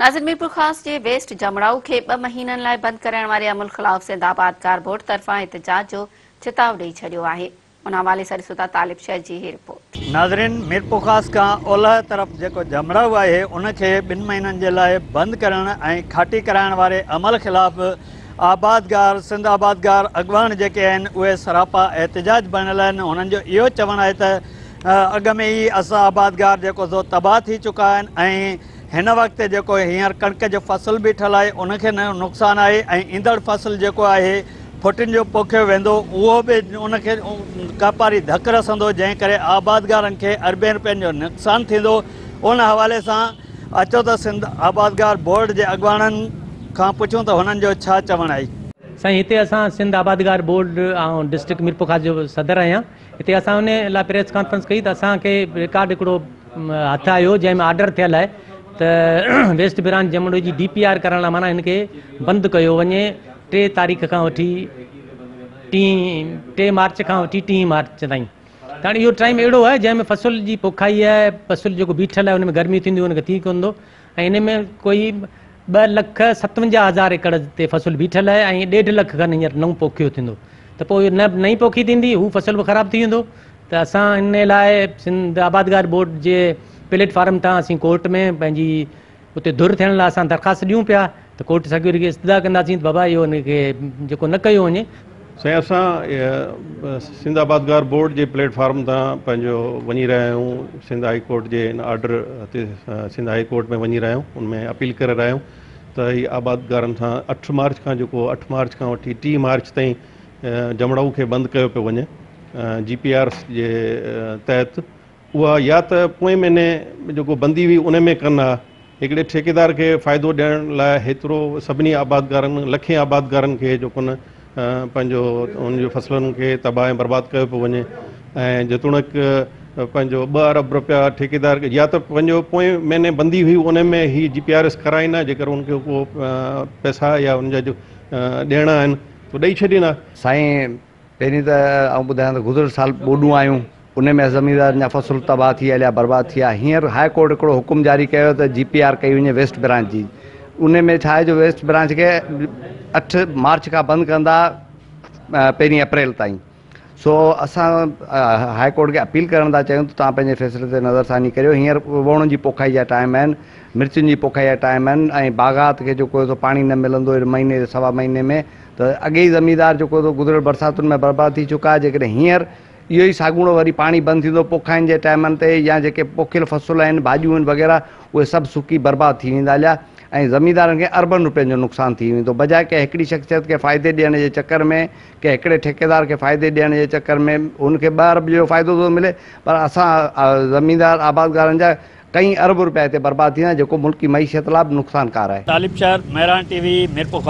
नाज़िर मीरपुर ख़ास जे वेस्ट जमड़ाऊ के 2 महीननि लाइ बंद करण वारे अमल ख़िलाफ़ सिंधाबाद कार बोर्ड तरफ़ां एहतजाज जो चिताव ॾेई छॾियो आहे। उन हवाले सां ॾिसूं था तालिब शह जी रिपोर्ट। नाज़रीन, मीरपुर ख़ास का ओलह तरफ़ जेको जमड़ाऊ आहे उनखे 2 महीननि जे लाइ बंदि करण ऐं खाटी कराइण वारे अमल ख़िलाफ़ आबादगार सिंध आबादगार अॻवान जेके आहिनि उहे सरापा एहतजाज बणियल आहिनि। उन्हनि जो इहो चवणु आहे त अॻ में ई असां आबादगार जेको सो तबाह थी चुका आहिनि ऐं हिन वक़्तु जेको हींअर कणिक जो फ़सुलु बीठल आहे उनखे नुक़सानु आहे ऐं ईंदड़ फ़सुलु जेको आहे फुटिन जो पोखियो वेंदो उहो बि उनखे कापारी धकु रसंदो, जंहिं करे आबादगारनि खे अरबें रुपयनि जो नुक़सानु थींदो। उन हवाले सां अचो त सिंध आबादगार बोर्ड जे अॻवाननि खां पुछूं त हुननि जो छा चवणु आहे। साईं, हिते असां सिंध आबादगार बोर्ड ऐं डिस्ट्रिक्ट मीरपुर ख़ास जो सदर आहियां। हिते असां उन लाइ प्रेस कॉन्फ्रेंस कई त असांखे रिकॉर्ड हिकिड़ो हथु आयो जंहिंमें ऑर्डर थियल आहे त वेस्ट ब्रांच जमड़ो जी DPR करण लाइ माना हिनखे बंदि कयो वञे 3 तारीख़ खां वठी 3 मार्च खां वठी 3 मार्च ताईं। हाणे इहो टाइम अहिड़ो आहे जंहिंमें फ़सुल जी पोखाई आहे, फ़सुलु जेको बीठल आहे उनमें गर्मी थींदी उनखे थी कोन थो ऐं इन में कोई 2,57,000 एकड़ ते फ़सुलु बीठल आहे ऐं 1.5 लख खनि हींअर नओं पोखियो थींदो त पोइ न नई पोखी थींदी हू फ़सुलु बि ख़राबु थी वेंदो। त असां इन लाइ सिंध आबादगार बोर्ड जे प्लेटफार्म तां असीं कोर्ट में पंहिंजी उते धुर थियण लाइ असां दरख़्वास्त ॾियूं पिया त कोर्ट सॻियो खे इस्तदा कंदासीं त बाबा इहो हुनखे जेको न कयो वञे। साईं, असां सिंध आबादगार बोर्ड जे प्लेटफार्म तां पंहिंजो वञी रहिया आहियूं। सिंध हाई कोर्ट जे हिन ऑर्डर ते सिंध हाई कोर्ट में वञी रहिया आहियूं, उनमें अपील करे रहिया आहियूं त हीअ आबादगारनि सां 8 मार्च खां जेको 8 मार्च खां वठी 3 मार्च ताईं जमड़ाऊ खे बंदि कयो पियो वञे। GPR जे तहत उहा या त पोएं महीने जेको बंदी हुई उन में कनि हा। हिकिड़े ठेकेदार खे फ़ाइदो ॾियण लाइ हेतिरो सभिनी आबादगारनि लखे आबादगारनि खे जेको न पंहिंजो उनजो फ़सलुनि खे तबाह ऐं बर्बादु कयो पियो वञे ऐं जेतोणीक पंहिंजो 2 अरब रुपया ठेकेदार खे या त पंहिंजो पोएं महीने बंदी हुई उन में ही GPRS कराईंदा, जेकर उनखे को पैसा या उनजा जो ॾियणा आहिनि तो ॾेई छॾींदा। साईं, पहिरीं त आउं ॿुधायां त गुज़िरियल साल ॿोॾूं आयूं, उन में ज़मीनदारनि जा फ़सुल तबाह थी विया या बर्बादु थी विया। हींअर हाई कोर्ट हिकिड़ो हुकुम जारी कयो त GPR कई वञे वेस्ट ब्रांच जी। उन में छा आहे जो वेस्ट ब्रांच खे 8 मार्च खां बंदि कंदा 1 अप्रैल ताईं। सो असां हाई कोर्ट खे अपील करण था चाहियूं त तव्हां पंहिंजे फ़ैसिले ते नज़रसानी करियो। हींअर वणनि जी पोखाई जा टाइम आहिनि, मिर्चुनि जी पोखाई जा टाइम आहिनि ऐं बाग़ात खे जेको सो पाणी न मिलंदो महीने सवा महीने में त अॻे ई ज़मीनदार जेको सो गुज़िरियल बरसातुनि में बर्बादु थी चुका आहे। जेकॾहिं हींअर इहो ई साॻूणो वरी पाणी बंदि थींदो पोखाइनि जे टाइमनि ते या जेके पोखियल फ़सुल आहिनि भाॼियूं आहिनि वग़ैरह उहे सभु सुकी बर्बादु थी वेंदा हलिया ऐं ज़मीनदारनि खे अरबनि रुपयनि जो नुक़सानु थी वेंदो। बजाए कंहिं हिकिड़ी शख़्सियत खे फ़ाइदे ॾियण जे चकर में, कंहिं हिकिड़े ठेकेदार खे फ़ाइदे ॾियण जे चकर में उनखे 2 अरब जो फ़ाइदो थो मिले, पर असां ज़मीनदार आबादगारनि जा कई अरब रुपया हिते बर्बादु थींदा जेको मुल्की मईशत लाइ बि नुक़सानकार आहे। तालिब शहर, मेहरान TV, मीरपुर।